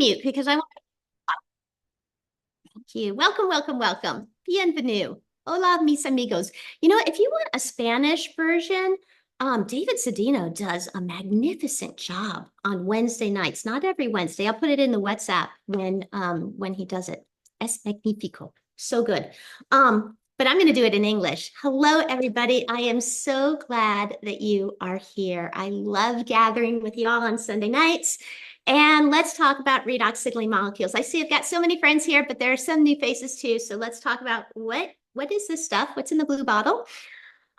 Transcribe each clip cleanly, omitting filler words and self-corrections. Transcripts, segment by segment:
mute because I want Thank you. Welcome, welcome, welcome. Bienvenue. Hola, mis amigos. You know, if you want a Spanish version, David Cedino does a magnificent job on Wednesday nights. Not every Wednesday. I'll put it in the WhatsApp when he does it. Es magnifico. So good. But I'm going to do it in English. Hello, everybody. I am so glad that you are here. I love gathering with you all on Sunday nights. And let's talk about redox signaling molecules. I see I've got so many friends here, but there are some new faces too. So let's talk about what is this stuff? What's in the blue bottle?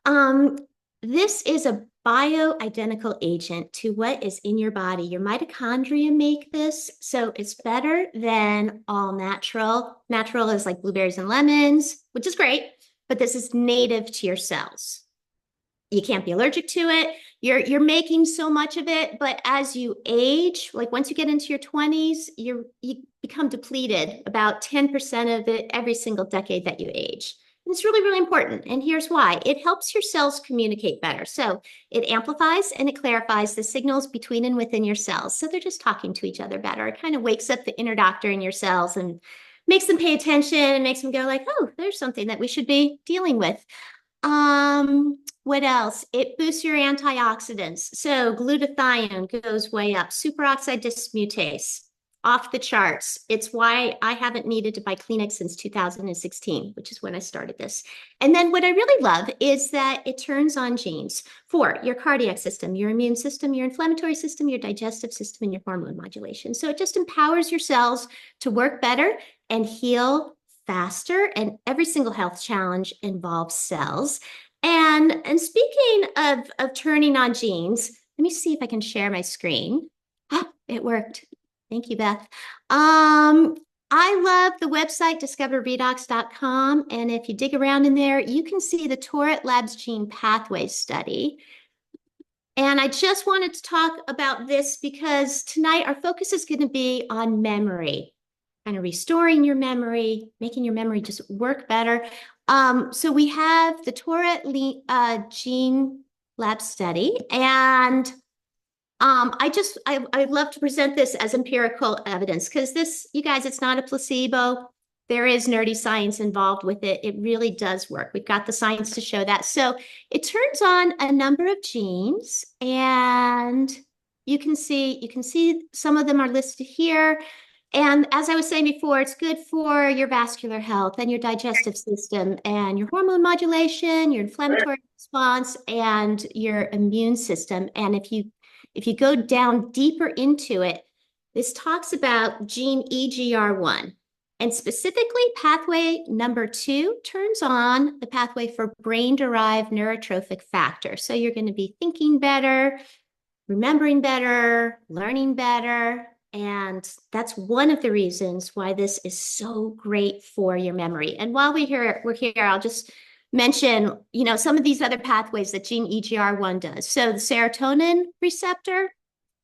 Um, this is a bioidentical agent to what is in your body. Your mitochondria make this, so it's better than all natural. Natural is like blueberries and lemons, which is great, but this is native to your cells. You can't be allergic to it. You're making so much of it, but as you age, like once you get into your 20s, you become depleted about 10% of it every single decade that you age. And it's really, really important. And here's why. It helps your cells communicate better. So it amplifies and it clarifies the signals between and within your cells. So they're just talking to each other better. It kind of wakes up the inner doctor in your cells and makes them pay attention and makes them go like, oh, there's something that we should be dealing with. What else? It boosts your antioxidants. So glutathione goes way up. Superoxide dismutase, off the charts. It's why I haven't needed to buy Kleenex since 2016, which is when I started this. And then what I really love is that it turns on genes for your cardiac system, your immune system, your inflammatory system, your digestive system, and your hormone modulation. So it just empowers your cells to work better and heal faster, and every single health challenge involves cells. And speaking of turning on genes, let me see if I can share my screen. Ah, it worked. Thank you, Beth. I love the website discoverredox.com, and if you dig around in there, you can see the Tourette Labs gene pathway study. And I just wanted to talk about this because tonight our focus is going to be on memory, kind of restoring your memory, making your memory just work better. So we have the Tourette gene lab study, and I'd love to present this as empirical evidence because this, you guys, it's not a placebo. There is nerdy science involved with it. It really does work. We've got the science to show that. So it turns on a number of genes, and you can see some of them are listed here. And as I was saying before, it's good for your vascular health and your digestive system and your hormone modulation, your inflammatory response, and your immune system. And if you go down deeper into it, this talks about gene EGR1. And specifically, pathway number 2 turns on the pathway for brain-derived neurotrophic factor. So you're going to be thinking better, remembering better, learning better. And that's one of the reasons why this is so great for your memory. And while we're here, I'll just mention, some of these other pathways that gene EGR1 does. So the serotonin receptor,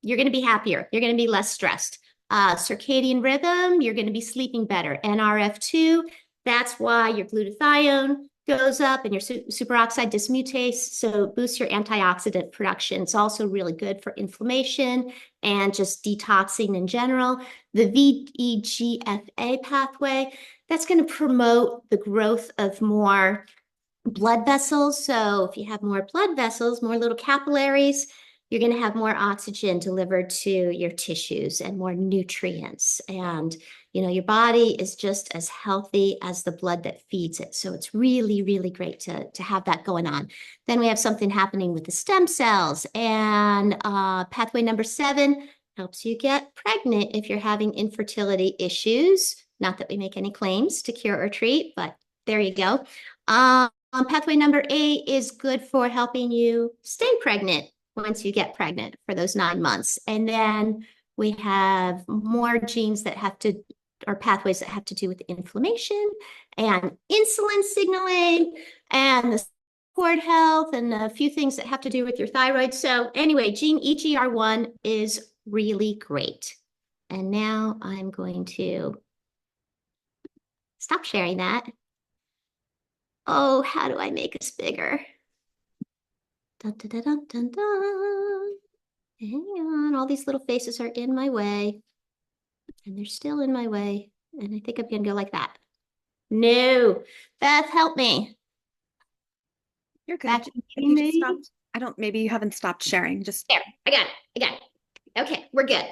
you're going to be happier. You're going to be less stressed. Circadian rhythm, you're going to be sleeping better. NRF2, that's why your glutathione goes up and your superoxide dismutase, so boosts your antioxidant production. It's also really good for inflammation and just detoxing in general. The VEGFA pathway, that's going to promote the growth of more blood vessels. So if you have more blood vessels, more little capillaries, you're going to have more oxygen delivered to your tissues and more nutrients. And, your body is just as healthy as the blood that feeds it. So it's really, really great to have that going on. Then we have something happening with the stem cells. And pathway number 7 helps you get pregnant if you're having infertility issues. Not that we make any claims to cure or treat, but there you go. Pathway number 8 is good for helping you stay pregnant once you get pregnant for those 9 months. And then we have more genes that or pathways that have to do with inflammation and insulin signaling and the cord health and a few things that have to do with your thyroid. So anyway, gene EGR1 is really great. And now I'm going to stop sharing that. Oh, how do I make this bigger? Dun, dun, dun, dun, dun, dun. Hang on, all these little faces are in my way. and they're still in my way. And I think I'm gonna go like that. No, Beth, help me. You're Back good. to If you just maybe. stopped, I don't, maybe you haven't stopped sharing. Just, There, I got it. I got it. Okay, we're good.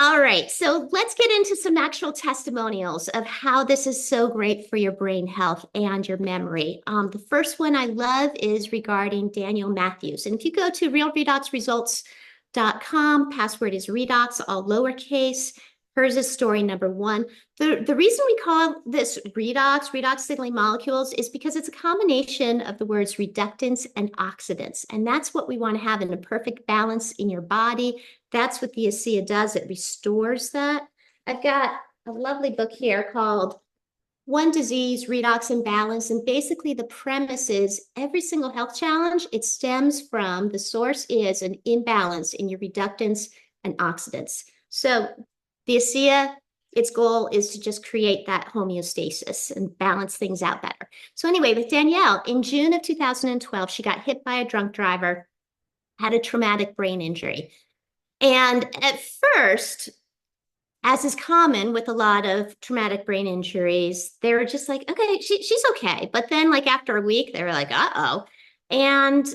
All right, so let's get into some actual testimonials of how this is so great for your brain health and your memory. The first one I love is regarding Daniel Matthews. And if you go to realredoxresults.com, password is redox, all lowercase. Hers is story number one. The reason we call this redox signaling molecules, is because it's a combination of the words reductants and oxidants. And that's what we want to have in a perfect balance in your body. That's what the ASEA does. It restores that. I've got a lovely book here called One Disease, Redox Imbalance. And basically the premise is every single health challenge, it stems from, the source is an imbalance in your reductants and oxidants. So the ASEA, its goal is to just create that homeostasis and balance things out better. So anyway, with Danielle, in June of 2012, she got hit by a drunk driver, had a traumatic brain injury. And at first, as is common with a lot of traumatic brain injuries, they were just like, okay, she's okay. But then, like after a week, they were like, uh-oh. And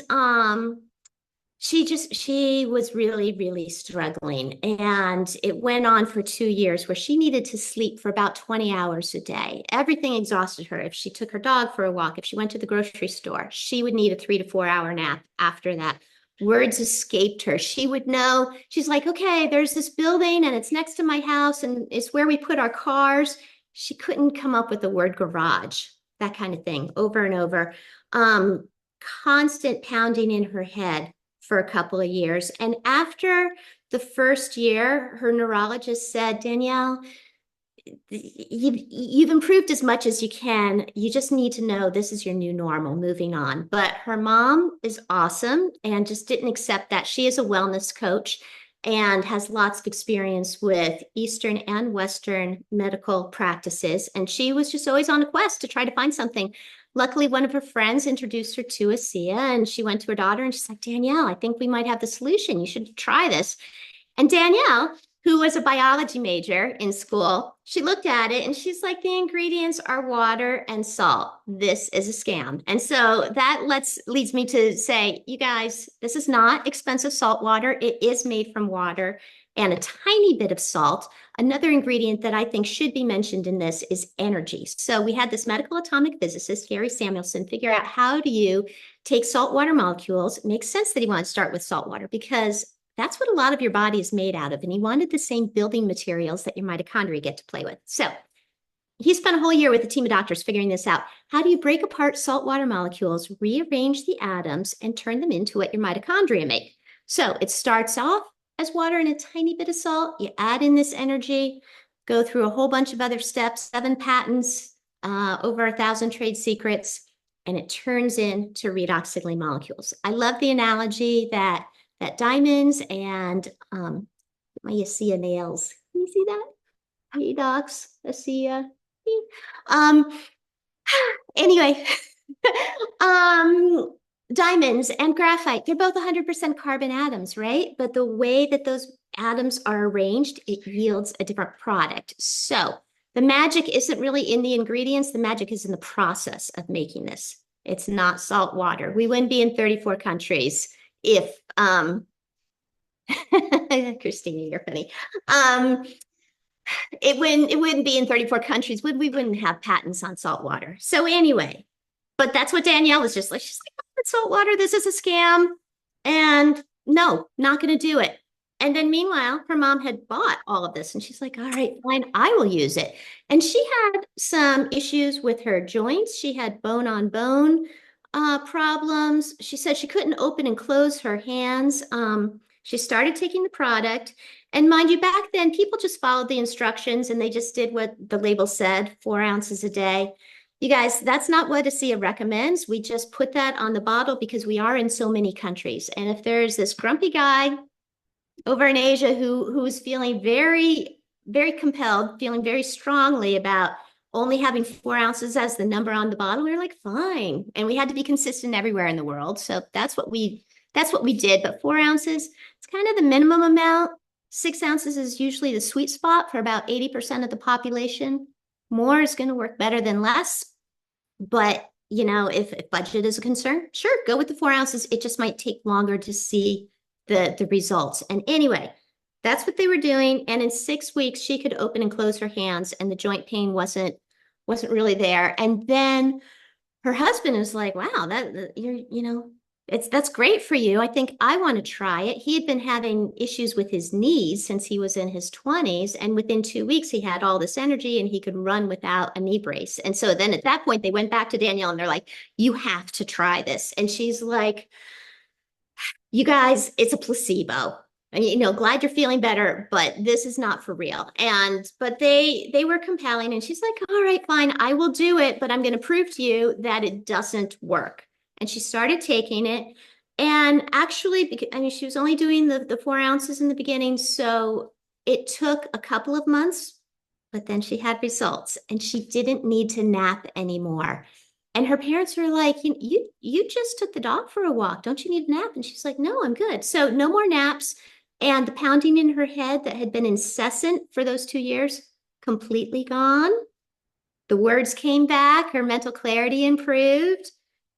she was really, really struggling. And it went on for 2 years where she needed to sleep for about 20 hours a day. Everything exhausted her. If she took her dog for a walk, if she went to the grocery store, she would need a 3 to 4 hour nap after that. Words escaped her. She would know, she's like, okay, there's this building and it's next to my house and it's where we put our cars. She couldn't come up with the word garage, that kind of thing, over and over. Constant pounding in her head for a couple of years. And after the first year, her neurologist said, Danielle, you've improved as much as you can. You just need to know this is your new normal, moving on. But her mom is awesome and just didn't accept that. She is a wellness coach and has lots of experience with Eastern and Western medical practices. And she was just always on a quest to try to find something. Luckily, one of her friends introduced her to ASEA, and she went to her daughter and she's like, Danielle, I think we might have the solution. You should try this. And Danielle, who was a biology major in school, she looked at it and she's like, the ingredients are water and salt. This is a scam. And so that leads me to say, you guys, this is not expensive salt water. It is made from water and a tiny bit of salt. Another ingredient that I think should be mentioned in this is energy. So we had this medical atomic physicist, Gary Samuelson, figure out how do you take saltwater molecules. It makes sense that he wanted to start with salt water because that's what a lot of your body is made out of. And he wanted the same building materials that your mitochondria get to play with. So he spent a whole year with a team of doctors figuring this out. How do you break apart saltwater molecules, rearrange the atoms, and turn them into what your mitochondria make? So it starts off as water and a tiny bit of salt. You add in this energy, go through a whole bunch of other steps, 7 patents, over 1,000 trade secrets, and it turns into redox signaling molecules. I love the analogy that diamonds and my ASEA nails. Can you see that? Redox, ASEA. Um, anyway, um, diamonds and graphite, they're both 100% carbon atoms, right? But the way that those atoms are arranged, it yields a different product. So the magic isn't really in the ingredients, the magic is in the process of making this. It's not salt water. We wouldn't be in 34 countries if Christina, you're funny. It wouldn't be in 34 countries. We wouldn't have patents on salt water. So anyway, but that's what Danielle was just like. She's like, oh, salt water, this is a scam. And no, not going to do it. And then meanwhile, her mom had bought all of this and she's like, all right, fine, I will use it. And she had some issues with her joints. She had bone on bone problems. She said she couldn't open and close her hands. She started taking the product. And mind you, back then, people just followed the instructions and they just did what the label said, 4 ounces a day. You guys, that's not what ASEA recommends. We just put that on the bottle because we are in so many countries. And if there's this grumpy guy over in Asia who is feeling very, very compelled, feeling very strongly about only having 4 ounces as the number on the bottle, we were like, fine. And we had to be consistent everywhere in the world. So that's what we did. But 4 ounces, it's kind of the minimum amount. 6 ounces is usually the sweet spot for about 80% of the population. More is going to work better than less. But, if budget is a concern, sure, go with the 4 ounces. It just might take longer to see the results. And anyway, that's what they were doing. And in 6 weeks, she could open and close her hands, and the joint pain wasn't really there. And then her husband was like, wow, that's great for you. I think I want to try it. He had been having issues with his knees since he was in his 20s. And within 2 weeks, he had all this energy and he could run without a knee brace. And so then at that point, they went back to Danielle and they're like, you have to try this. And she's like, you guys, it's a placebo. And, glad you're feeling better, but this is not for real. But they were compelling, and she's like, all right, fine, I will do it, but I'm going to prove to you that it doesn't work. And she started taking it. And actually, she was only doing the 4 ounces in the beginning. So it took a couple of months, but then she had results and she didn't need to nap anymore. And her parents were like, you just took the dog for a walk. Don't you need a nap? And she's like, no, I'm good. So no more naps. And the pounding in her head that had been incessant for those 2 years, completely gone. The words came back, her mental clarity improved.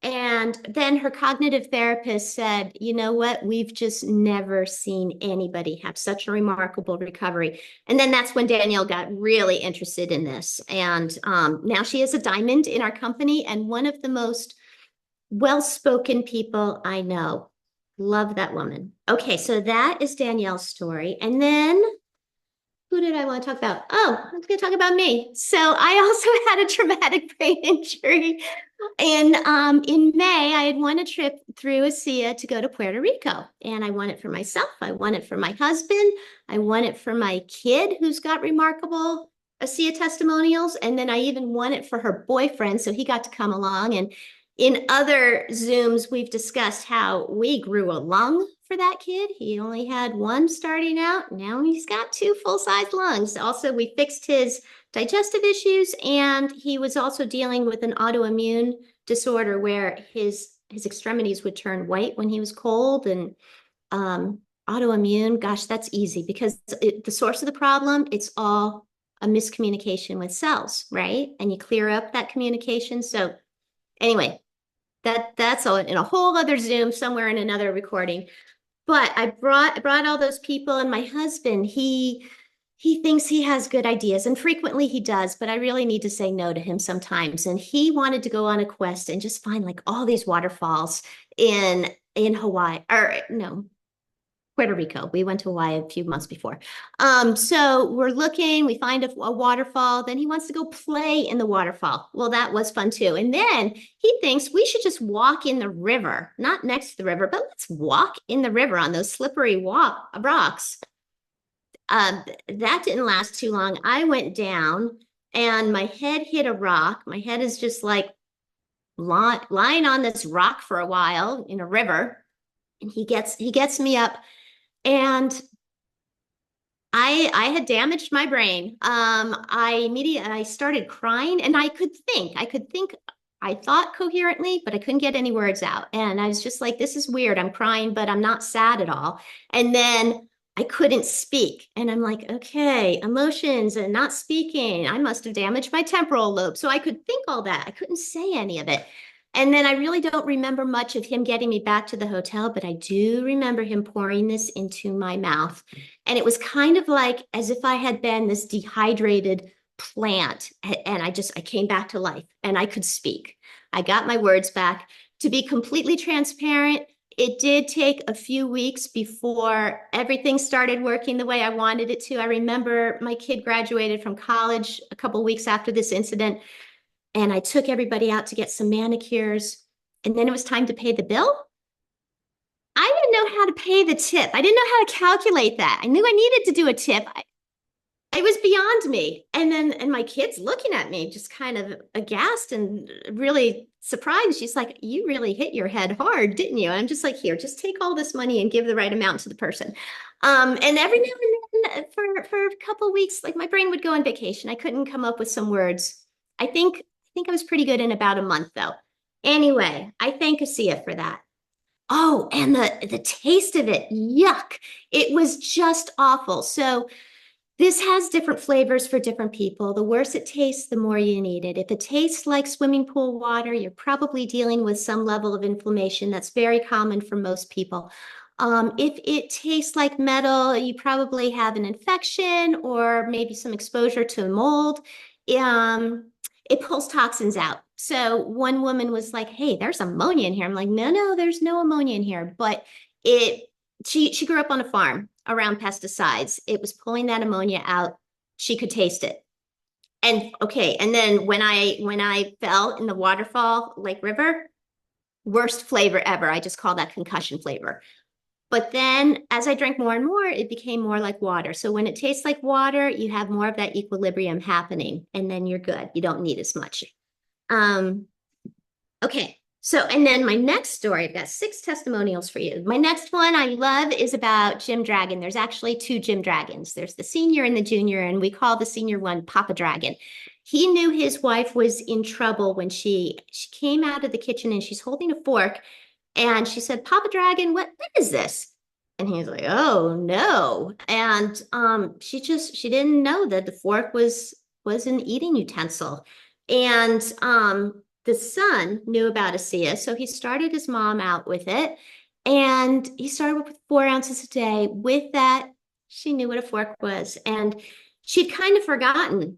And then her cognitive therapist said, you know what? We've just never seen anybody have such a remarkable recovery. And then that's when Danielle got really interested in this. And now she is a diamond in our company and one of the most well-spoken people I know. Love that woman. Okay, so that is Danielle's story. And then who did I want to talk about? Oh, I was going to talk about me. So I also had a traumatic brain injury. And in May, I had won a trip through ASEA to go to Puerto Rico. And I won it for myself. I won it for my husband. I won it for my kid, who's got remarkable ASEA testimonials. And then I even won it for her boyfriend. So he got to come along. And in other Zooms, we've discussed how we grew a lung for that kid. He only had one starting out. Now he's got two full-size lungs. Also, we fixed his digestive issues, and he was also dealing with an autoimmune disorder where his extremities would turn white when he was cold. And autoimmune, gosh, that's easy because the source of the problem, it's all a miscommunication with cells, right? And you clear up that communication. So anyway, that's all in a whole other Zoom somewhere in another recording. But I brought all those people, and my husband, he thinks he has good ideas, and frequently he does, but I really need to say no to him sometimes. And he wanted to go on a quest and just find like all these waterfalls in Hawaii, or no, Puerto Rico. We went to Hawaii a few months before. So we're looking, we find a waterfall, then he wants to go play in the waterfall. Well, that was fun too. And then he thinks we should just walk in the river, not next to the river, but let's walk in the river on those slippery rocks. That didn't last too long. I went down and my head hit a rock. My head is just like lying on this rock for a while in a river. And he gets me up. And I had damaged my brain. I started crying, and I could think. I thought coherently, but I couldn't get any words out. And I was just like, this is weird. I'm crying, but I'm not sad at all. And then I couldn't speak. And I'm like, okay, emotions and not speaking. I must have damaged my temporal lobe. So I could think all that. I couldn't say any of it. And then I really don't remember much of him getting me back to the hotel, but I do remember him pouring this into my mouth. And it was kind of like as if I had been this dehydrated plant, and I came back to life and I could speak. I got my words back. To be completely transparent, it did take a few weeks before everything started working the way I wanted it to. I remember my kid graduated from college a couple of weeks after this incident, and I took everybody out to get some manicures, and then it was time to pay the bill. I didn't know how to pay the tip. I didn't know how to calculate that. I knew I needed to do a tip. It was beyond me. And my kid's looking at me just kind of aghast and really surprised. She's like, you really hit your head hard, didn't you? And I'm just like, here, just take all this money and give the right amount to the person. And every now and then for a couple of weeks, like my brain would go on vacation. I couldn't come up with some words. I think I was pretty good in about a month though. Anyway, I thank ASEA for that. Oh, and the taste of it, yuck. It was just awful. So this has different flavors for different people. The worse it tastes, the more you need it. If it tastes like swimming pool water, you're probably dealing with some level of inflammation. That's very common for most people. If it tastes like metal, you probably have an infection or maybe some exposure to mold. Um, it pulls toxins out. So one woman was like, "Hey, there's ammonia in here." I'm like, "No, no, there's no ammonia in here." But it she grew up on a farm around pesticides. It was pulling that ammonia out. She could taste it. And okay, and then when I fell in the waterfall, Lake River, worst flavor ever. I just call that concussion flavor. But then as I drank more and more, it became more like water. So when it tastes like water, you have more of that equilibrium happening, and then you're good. You don't need as much. Um, Okay. So, and then my next story, I've got 6 testimonials for you. My next one I love is about Jim Dragon. There's actually 2 Jim Dragons. There's the senior and the junior, and we call the senior one Papa Dragon. He knew his wife was in trouble when she came out of the kitchen and she's holding a fork and she said, "Papa Dragon, what is this?" And he's like, "Oh no." And she didn't know that the fork was an eating utensil. And the son knew about ASEA, so he started his mom out with it. And he started with 4 ounces a day. With that, she knew what a fork was. And she'd kind of forgotten,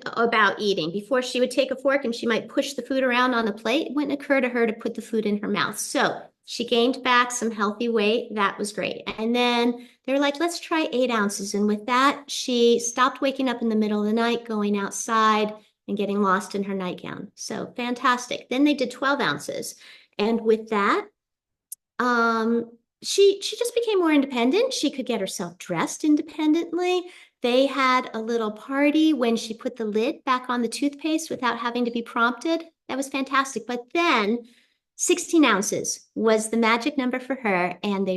about eating. Before she would take a fork and she might push the food around on the plate, it wouldn't occur to her to put the food in her mouth. So she gained back some healthy weight. That was great. And then they're like, "Let's try 8 ounces." And with that, she stopped waking up in the middle of the night, going outside and getting lost in her nightgown. So fantastic. Then they did 12 ounces. And with that, um, she just became more independent. She could get herself dressed independently. They had a little party when she put the lid back on the toothpaste without having to be prompted. That was fantastic. But then 16 ounces was the magic number for her. And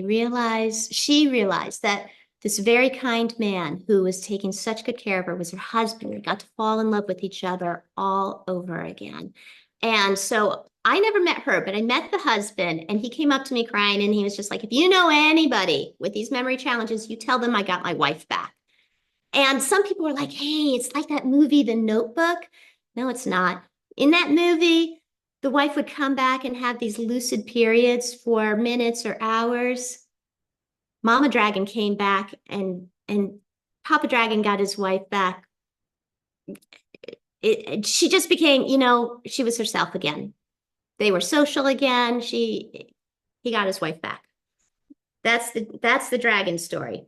she realized that this very kind man who was taking such good care of her was her husband. They got to fall in love with each other all over again. And so I never met her, but I met the husband, and he came up to me crying, and he was just like, "If you know anybody with these memory challenges, you tell them I got my wife back." And some people were like, "Hey, it's like that movie, The Notebook." No, it's not. In that movie, the wife would come back and have these lucid periods for minutes or hours. Mama Dragon came back and Papa Dragon got his wife back. She just became, she was herself again. They were social again. He got his wife back. That's the dragon story.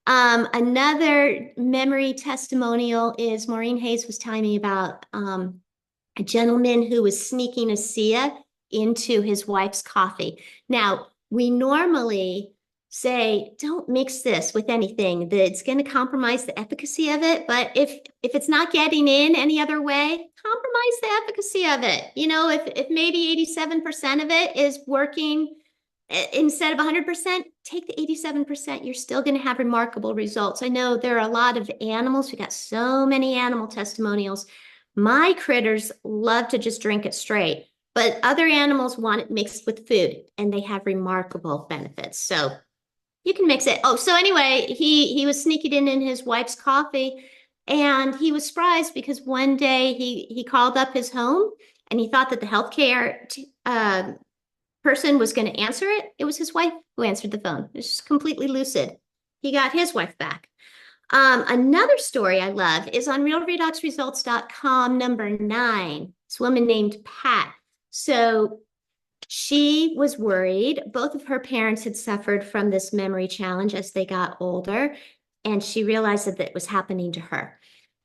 Another memory testimonial is Maureen Hayes was telling me about a gentleman who was sneaking ASEA into his wife's coffee. Now, we normally say, "Don't mix this with anything that's going to compromise the efficacy of it." But if it's not getting in any other way, compromise the efficacy of it. If maybe 87% of it is working instead of 100%, take the 87%. You're still going to have remarkable results. I know there are a lot of animals. We got so many animal testimonials. My critters love to just drink it straight, but other animals want it mixed with food, and they have remarkable benefits. So you can mix it. Oh, so anyway, he was sneaking in his wife's coffee, and he was surprised because one day he called up his home, and he thought that the healthcare person was going to answer it. It was his wife who answered the phone. It was just completely lucid. He got his wife back. Another story I love is on realredoxresults.com, number 9. This woman named Pat. So she was worried. Both of her parents had suffered from this memory challenge as they got older, and she realized that it was happening to her.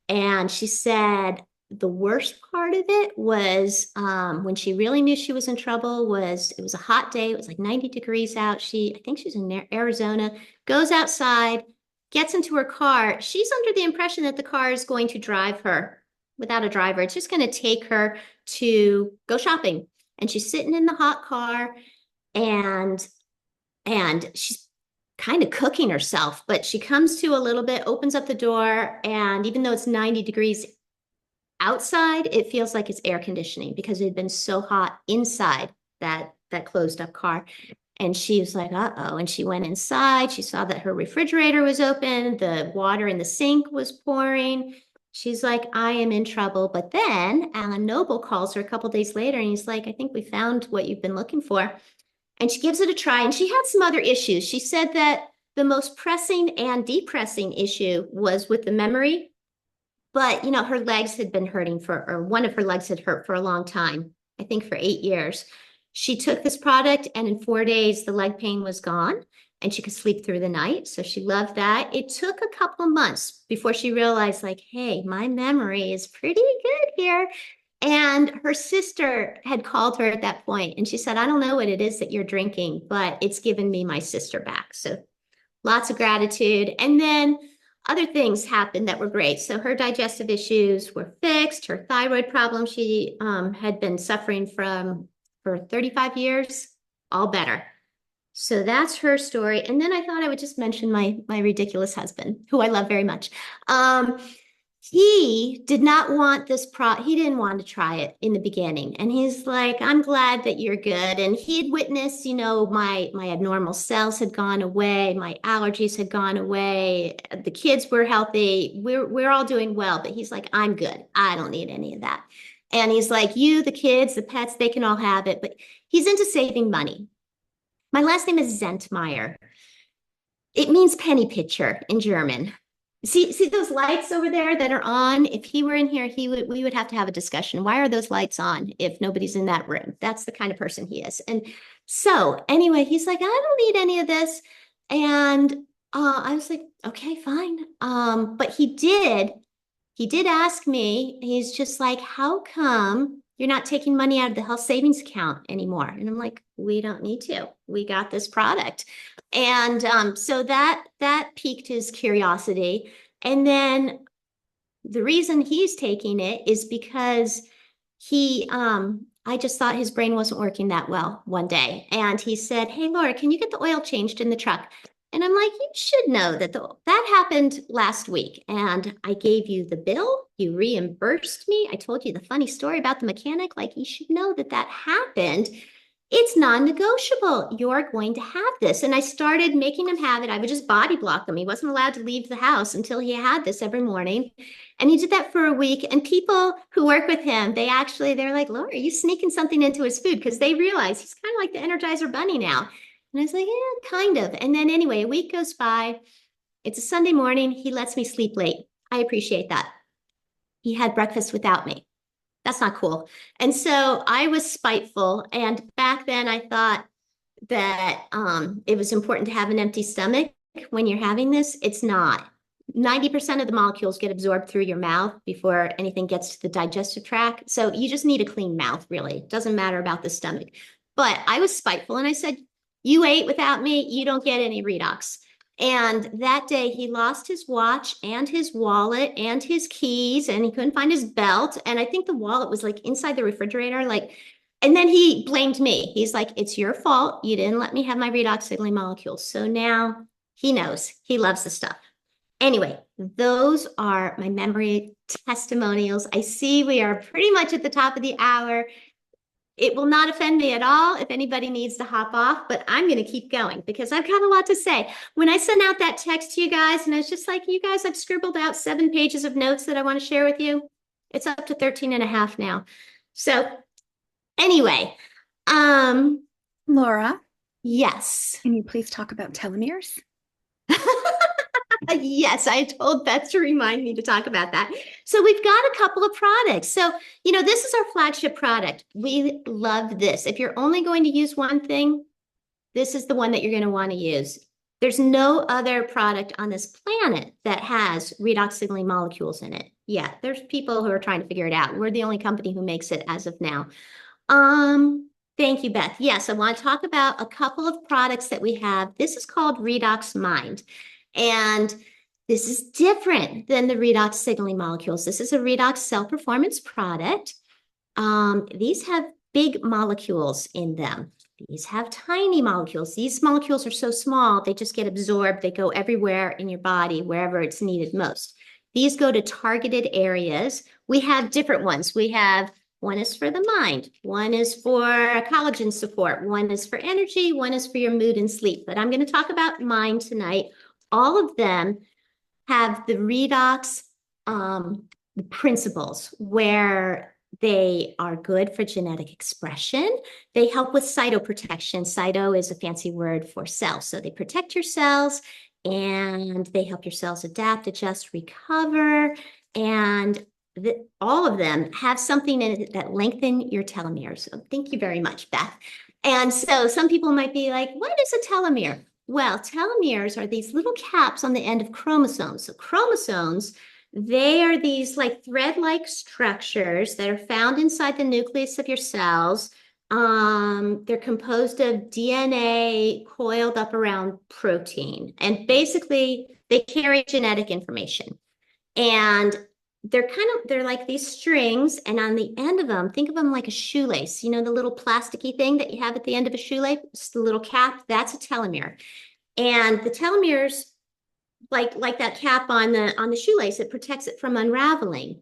And she said the worst part of it was when she really knew she was in trouble was it was a hot day. It was like 90 degrees out. I think she's in Arizona, goes outside, gets into her car. She's under the impression that the car is going to drive her without a driver. It's just going to take her to go shopping. And she's sitting in the hot car and she's kind of cooking herself, but she comes to a little bit, opens up the door, and even though it's 90 degrees outside, it feels like it's air conditioning because it had been so hot inside that closed up car. And she was like, uh-oh. And she went inside. She saw that her refrigerator was open. The water in the sink was pouring. She's like, I am in trouble. But then Alan Noble calls her a couple days later and he's like, I think we found what you've been looking for. And she gives it a try. And she had some other issues. She said that the most pressing and depressing issue was with the memory. But, her legs had been hurting or one of her legs had hurt for a long time, I think for 8 years. She took this product and in 4 days, the leg pain was gone and she could sleep through the night. So she loved that. It took a couple of months before she realized, like, hey, my memory is pretty good here. And her sister had called her at that point and she said, I don't know what it is that you're drinking, but it's given me my sister back. So lots of gratitude. And then other things happened that were great. So her digestive issues were fixed. Her thyroid problem she had been suffering from for 35 years, all better. So that's her story. And then I thought I would just mention my ridiculous husband, who I love very much. He did not want he didn't want to try it in the beginning. And he's like, I'm glad that you're good. And he'd witnessed, my abnormal cells had gone away, my allergies had gone away, the kids were healthy, we're all doing well. But he's like, I'm good. I don't need any of that. And he's like, you, the kids, the pets, they can all have it. But he's into saving money. My last name is Zentmeyer. It means penny pitcher in German. See those lights over there that are on? If he were in here, we would have to have a discussion. Why are those lights on if nobody's in that room? That's the kind of person he is. And so anyway, he's like, I don't need any of this. And I was like, okay, fine. But he did ask me, he's just like, how come you're not taking money out of the health savings account anymore? And I'm like, we don't need to. We got this product. And so that piqued his curiosity. And then the reason he's taking it is because I just thought his brain wasn't working that well one day. And he said, hey, Laura, can you get the oil changed in the truck? And I'm like, you should know that that happened last week. And I gave you the bill. You reimbursed me. I told you the funny story about the mechanic. Like, you should know that happened. It's non-negotiable. You're going to have this. And I started making him have it. I would just body block him. He wasn't allowed to leave the house until he had this every morning. And he did that for a week. And people who work with him, they're like, Laura, are you sneaking something into his food? Because they realize he's kind of like the Energizer Bunny now. And I was like, yeah, kind of. And then anyway, a week goes by. It's a Sunday morning. He lets me sleep late. I appreciate that. He had breakfast without me. That's not cool. And so I was spiteful. And back then I thought that it was important to have an empty stomach when you're having this. It's not. 90% of the molecules get absorbed through your mouth before anything gets to the digestive tract. So you just need a clean mouth, really. It doesn't matter about the stomach. But I was spiteful and I said, you ate without me, you don't get any redox. And that day he lost his watch and his wallet and his keys and he couldn't find his belt. And I think the wallet was like inside the refrigerator, and then he blamed me. He's like, it's your fault. You didn't let me have my redox signaling molecules. So now he knows. He loves the stuff. Anyway, those are my memory testimonials. I see we are pretty much at the top of the hour. It will not offend me at all if anybody needs to hop off, but I'm going to keep going because I've got a lot to say. When I sent out that text to you guys, and I was just like, you guys, I've scribbled out 7 pages of notes that I want to share with you. It's up to 13 and a half now. So anyway, Laura, yes. can you please talk about telomeres? Yes, I told Beth to remind me to talk about that. So we've got a couple of products. So, this is our flagship product. We love this. If you're only going to use one thing, this is the one that you're going to want to use. There's no other product on this planet that has redox signaling molecules in it. Yeah, there's people who are trying to figure it out. We're the only company who makes it as of now. Thank you, Beth. Yes, I want to talk about a couple of products that we have. This is called Redox Mind. And this is different than the redox signaling molecules. This is a redox cell performance product. These have big molecules in them. These have tiny molecules. These molecules are so small, they just get absorbed. They go everywhere in your body, wherever it's needed most. These go to targeted areas. We have different ones. We have one is for the mind, one is for collagen support, one is for energy, one is for your mood and sleep. But I'm going to talk about mind tonight. All of them have the redox principles where they are good for genetic expression. They help with cytoprotection. Cyto is a fancy word for cells. So they protect your cells and they help your cells adapt, adjust, recover. And all of them have something in it that lengthen your telomeres. So thank you very much, Beth. And so some people might be like, what is a telomere? Well, telomeres are these little caps on the end of chromosomes. So chromosomes, they are these like thread-like structures that are found inside the nucleus of your cells. They're composed of DNA coiled up around protein. And basically, they carry genetic information. And they're like these strings, and on the end of them, think of them like a shoelace. You know, the little plasticky thing that you have at the end of a shoelace, the little cap, that's a telomere. And the telomeres, like that cap on the shoelace, it protects it from unraveling.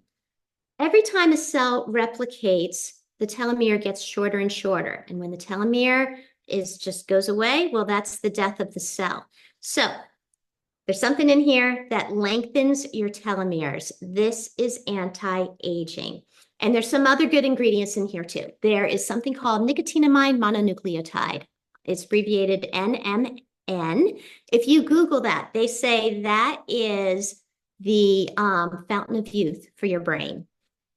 Every time a cell replicates, the telomere gets shorter and shorter. And when the telomere just goes away, well, that's the death of the cell. So there's something in here that lengthens your telomeres. This is anti-aging. And there's some other good ingredients in here too. There is something called nicotinamide mononucleotide. It's abbreviated NMN. If you Google that, they say that is the fountain of youth for your brain.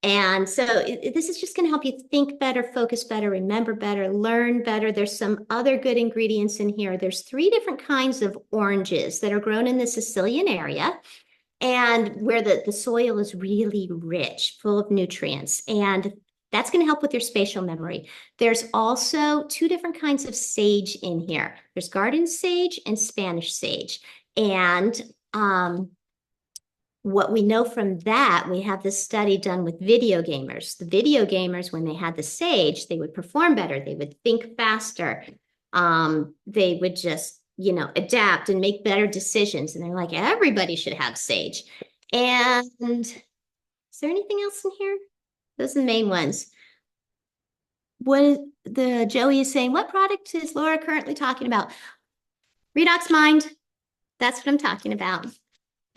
And so this is just going to help you think better, focus better, remember better, learn better. There's some other good ingredients in here. There's 3 different kinds of oranges that are grown in the Sicilian area and where the soil is really rich, full of nutrients. And that's going to help with your spatial memory. There's also 2 different kinds of sage in here. There's garden sage and Spanish sage. And what we know from that, we have this study done with video gamers. The video gamers, when they had the sage, they would perform better. They would think faster. They would just, adapt and make better decisions. And they're like, everybody should have sage. And is there anything else in here? Those are the main ones. What the Joey is saying, what product is Laura currently talking about? Redox Mind. That's what I'm talking about.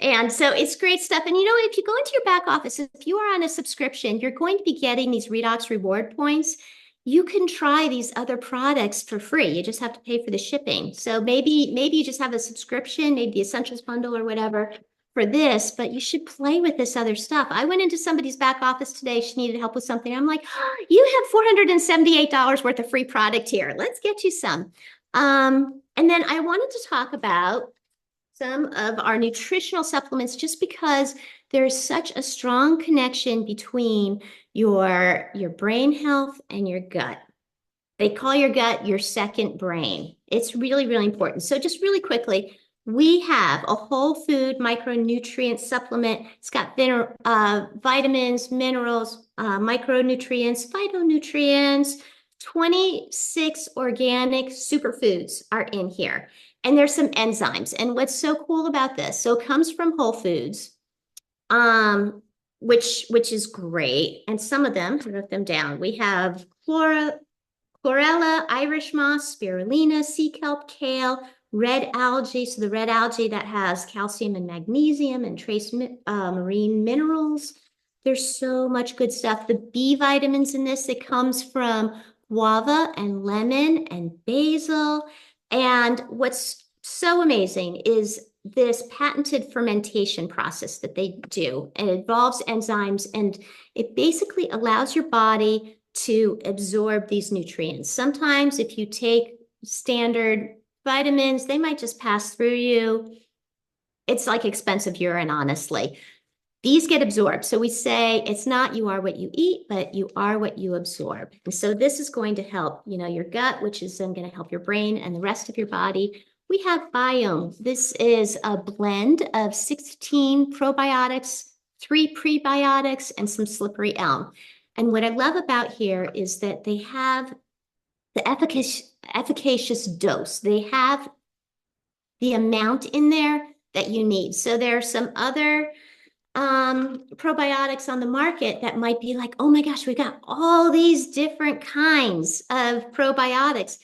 And so it's great stuff. And if you go into your back office, if you are on a subscription, you're going to be getting these redox reward points. You can try these other products for free. You just have to pay for the shipping. So maybe you just have a subscription, maybe the Essentials bundle or whatever for this, but you should play with this other stuff. I went into somebody's back office today. She needed help with something. I'm like, oh, you have $478 worth of free product here. Let's get you some. And then I wanted to talk about some of our nutritional supplements, just because there's such a strong connection between your brain health and your gut. They call your gut your second brain. It's really, really important. So just really quickly, we have a whole food micronutrient supplement. It's got vitamins, minerals, micronutrients, phytonutrients. 26 organic superfoods are in here. And there's some enzymes. And what's so cool about this, so it comes from Whole Foods, which is great. And some of them, I wrote them down. We have chlorella, Irish moss, spirulina, sea kelp, kale, red algae. So the red algae that has calcium and magnesium and trace marine minerals. There's so much good stuff. The B vitamins in this, it comes from guava and lemon and basil. And what's so amazing is this patented fermentation process that they do. And it involves enzymes, and it basically allows your body to absorb these nutrients. Sometimes if you take standard vitamins, they might just pass through you. It's like expensive urine, honestly. These get absorbed. So we say it's not you are what you eat, but you are what you absorb. And so this is going to help, your gut, which is then going to help your brain and the rest of your body. We have Biome. This is a blend of 16 probiotics, 3 prebiotics, and some slippery elm. And what I love about here is that they have the efficacious dose. They have the amount in there that you need. So there are some other probiotics on the market that might be like, oh my gosh, we got all these different kinds of probiotics.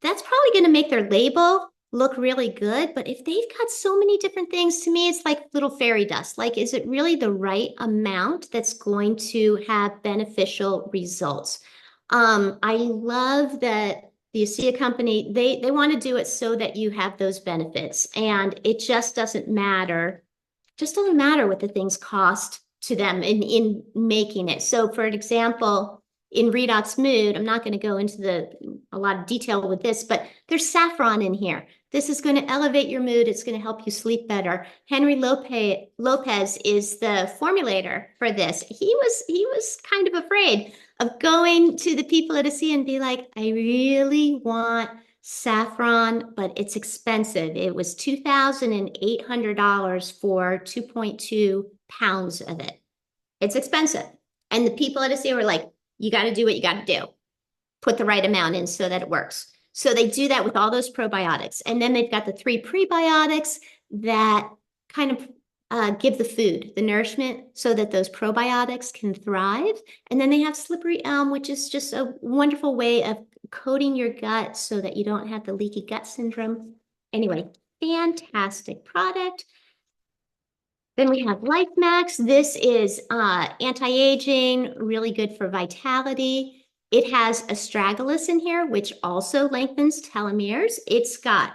That's probably going to make their label look really good. But if they've got so many different things, to me, it's like little fairy dust. Like, is it really the right amount that's going to have beneficial results? I love that the ASEA company, they want to do it so that you have those benefits. And it just doesn't matter what the things cost to them in making it. So for example, in redox mood, I'm not going to go into a lot of detail with this, but there's saffron in here. This is going to elevate your mood. It's going to help you sleep better. Henry Lopez is the formulator for this. He was kind of afraid of going to the people at ASEA and be like, I really want saffron, but it's expensive. It was $2,800 for 2.2 pounds of it. It's expensive. And the people at ASEA were like, you got to do what you got to do. Put the right amount in so that it works. So they do that with all those probiotics. And then they've got the 3 prebiotics that kind of give the food, the nourishment, so that those probiotics can thrive. And then they have slippery elm, which is just a wonderful way of coating your gut so that you don't have the leaky gut syndrome. Anyway, fantastic product. Then we have Life Max. This is anti-aging, really good for vitality. It has astragalus in here, which also lengthens telomeres. It's got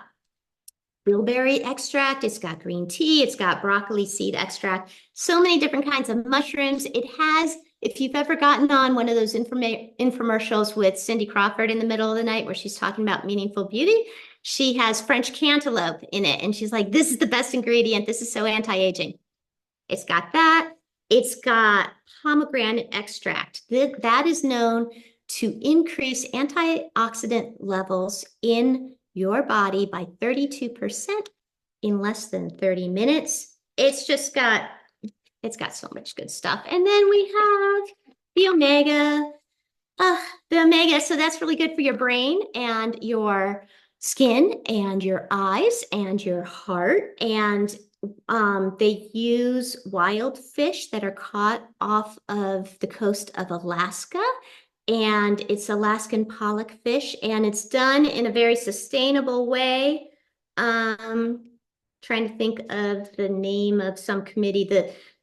bilberry extract, it's got green tea, it's got broccoli seed extract, so many different kinds of mushrooms. It has, if you've ever gotten on one of those infomercials with Cindy Crawford in the middle of the night where she's talking about meaningful beauty, she has French cantaloupe in it. And she's like, this is the best ingredient. This is so anti-aging. It's got that. It's got pomegranate extract. That is known to increase antioxidant levels in your body by 32% in less than 30 minutes. It's got so much good stuff. And then we have the omega. The omega, so that's really good for your brain and your skin and your eyes and your heart. And they use wild fish that are caught off of the coast of Alaska. And it's Alaskan pollock fish, and it's done in a very sustainable way. Trying to think of the name of some committee,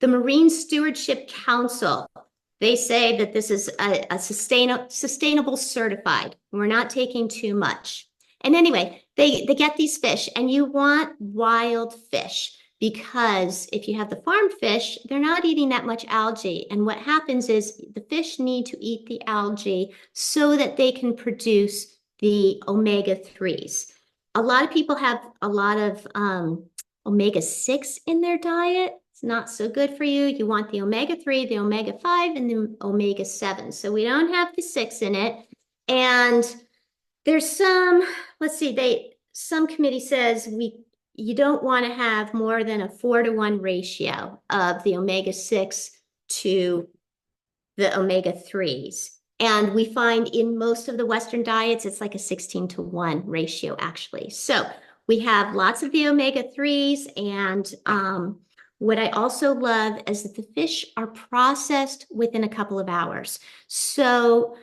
the Marine Stewardship Council. They say that this is a sustainable certified. We're not taking too much. And anyway, they get these fish, and you want wild fish because if you have the farm fish, they're not eating that much algae. And what happens is the fish need to eat the algae so that they can produce the omega-3s. A lot of people have a lot of omega-6 in their diet. It's not so good for you. You want the omega-3, the omega-5, and the omega-7. So we don't have the 6 in it. And there's some, let's see, some committee says you don't want to have more than a 4-to-1 ratio of the omega-6 to the omega-3s. And we find in most of the Western diets, it's like a 16-to-1 ratio, actually. So we have lots of the omega-3s. And what I also love is that the fish are processed within a couple of hours. So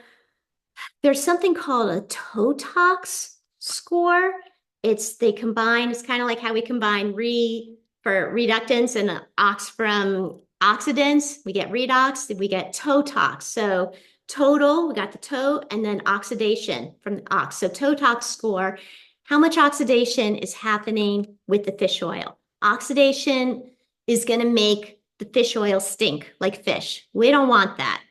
there's something called a TOTOX score. It's kind of like how we combine for reductants and ox from oxidants. We get redox, we get TOTOX. So total, we got the TO, and then oxidation from the ox. So TOTOX score, how much oxidation is happening with the fish oil? Oxidation is going to make the fish oil stink like fish. We don't want that.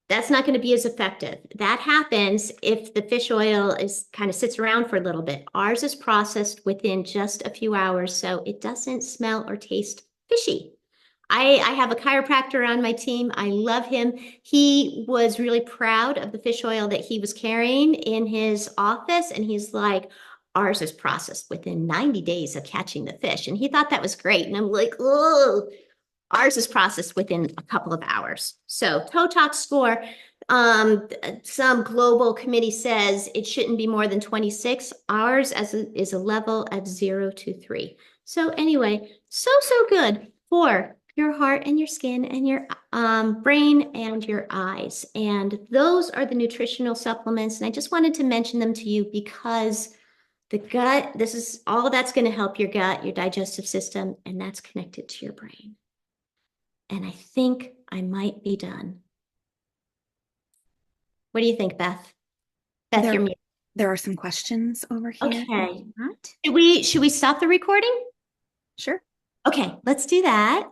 That's not going to be as effective. That happens if the fish oil kind of sits around for a little bit. Ours is processed within just a few hours, so it doesn't smell or taste fishy. I have a chiropractor on my team. I love him. He was really proud of the fish oil that he was carrying in his office, and he's like, ours is processed within 90 days of catching the fish. And he thought that was great. And I'm like, oh, ours is processed within a couple of hours. So TOTOX score, some global committee says it shouldn't be more than 26. Ours is a level of 0 to 3. So anyway, so good for your heart and your skin and your brain and your eyes. And those are the nutritional supplements. And I just wanted to mention them to you because the gut, this is all that's going to help your gut, your digestive system, and that's connected to your brain. And I think I might be done. What do you think, Beth? Beth, There, you're muted. there are some questions over here. Okay. What? Should we stop the recording? Sure. Okay, let's do that.